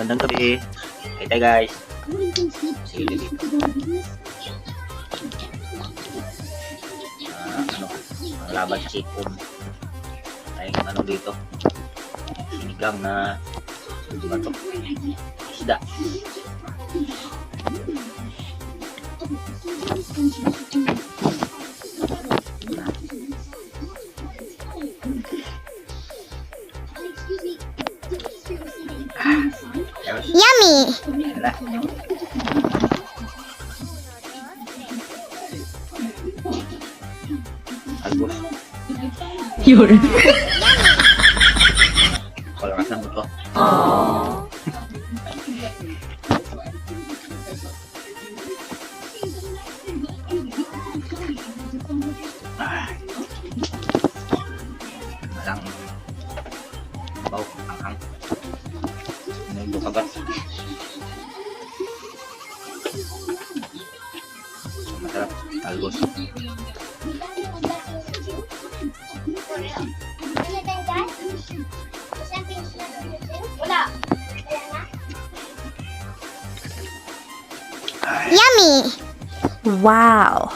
Magandang gabi. Hey tayo guys. Sili dito. Laban sa sipon. Ay ano dito. Sinigang na bato. Isda. Yummy! Albus. Yun. Palakas ng buto. Malang bau, anghang. Ano kagat. Masarap, albus. Yummy! Wow.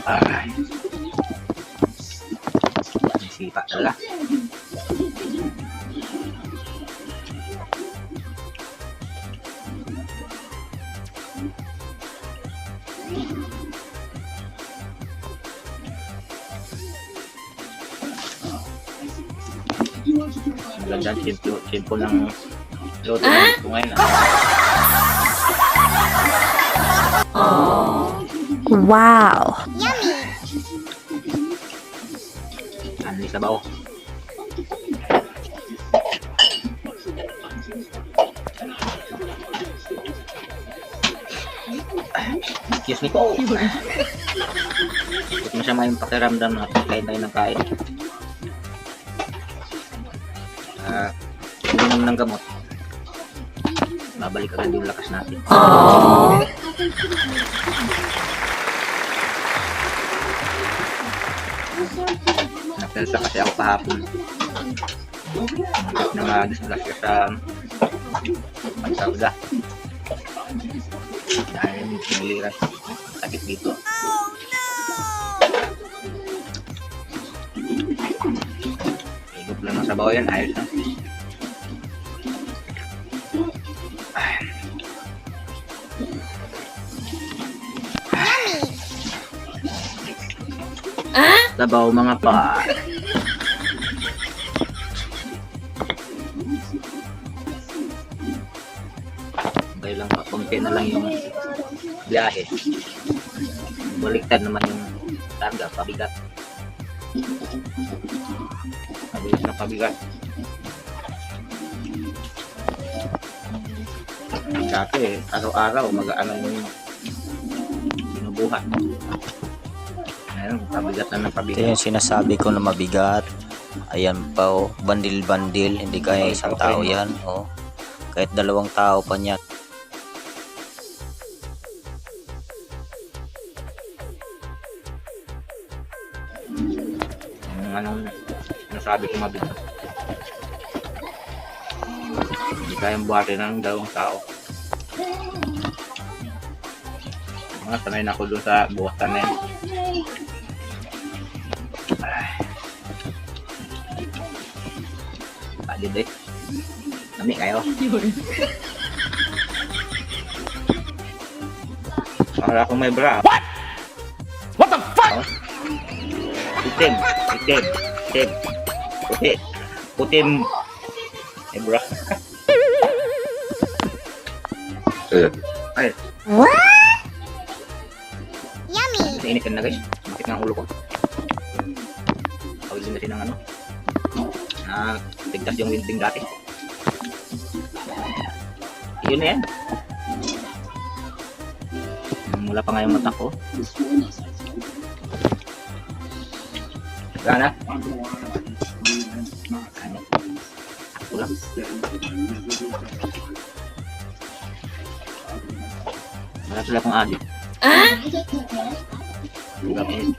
Ay. Sipa talaga. Maganda, simple ng luto ng ngayon. Wow. Yummy! Ano yung sabaw? Excuse me po. Huwag masama yung pakiramdam natin. Kain tayo ng kain. Uminom ng gamot. Babalik agad yung lakas natin. Napelsa kasi ako kahapon. Namagisgas sa pagsawda. Dahil niliras. Sakit dito. Higop lang ng sabaw yan. Ayos na. Sabaw mga pa. Okay lang pa, konti na lang yung biyahe. Baliktad naman yung karga, pabigat. Pabilis na pabigat. Dati araw-araw mag-aanan yung binubuhat. Ayun, pabigat na ng Ito pabigat. yung sinasabi ko na mabigat. Ayan pa oh, bandil-bandil. Hindi kaya isang tao yan. Oh. Kahit 2 tao pa niya. Yung anong nasabi ko mabigat. Hindi kayang buhatin ng 2 tao. Mga sanay na ako doon sa buhatan na yan. Pwede ba eh? Dami kayo. Para akong may bra. What the fuck? Oh. Itim. Putim. May bra. Ay. What? Yummy! Nainit ka na guys. Bakit nga ang ulo ko? Pagdating kasi ng ano. Tigtas yung winding dati. Yun na yan. Wala pa nga yung mata ko. Wala na. Ako lang. Wala sila pang adik. Sobrang init.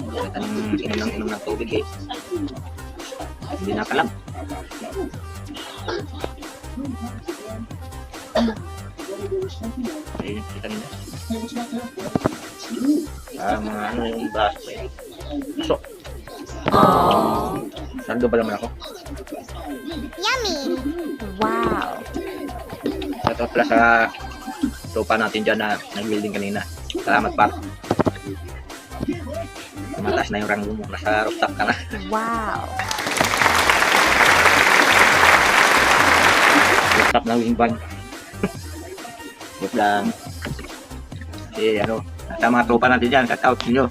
Kahit anong inom ng tubig eh. Hindi nakalam. Ayun, kita nila. Mga ano yung braso pa eh. So. Sando ba naman ako? Wow. Ito pala sa sopa natin dyan na nag-building kanina. Salamat pa. Tumataas na yung ranggo mo. Nasa rooftop ka na. Wow. Rooftop na wing van. Joke lang. Kasi ano, sa mga tropa natin dyan, cut out nyo.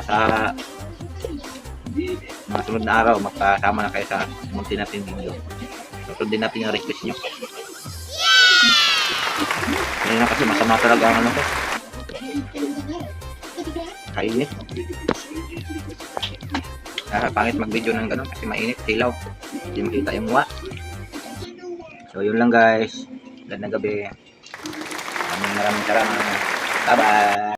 Sa mga sunod na araw, magkasama na kayo sa munti natin video. Susundin natin yung request nyo. Ngayon na kasi masama talaga ang ano ko. Kainit. Pangit mag-video ng ganun kasi mainit, silaw. Hindi makita yung mukha. So yun lang guys. Gandang gabi. Maraming salamat. Bye bye.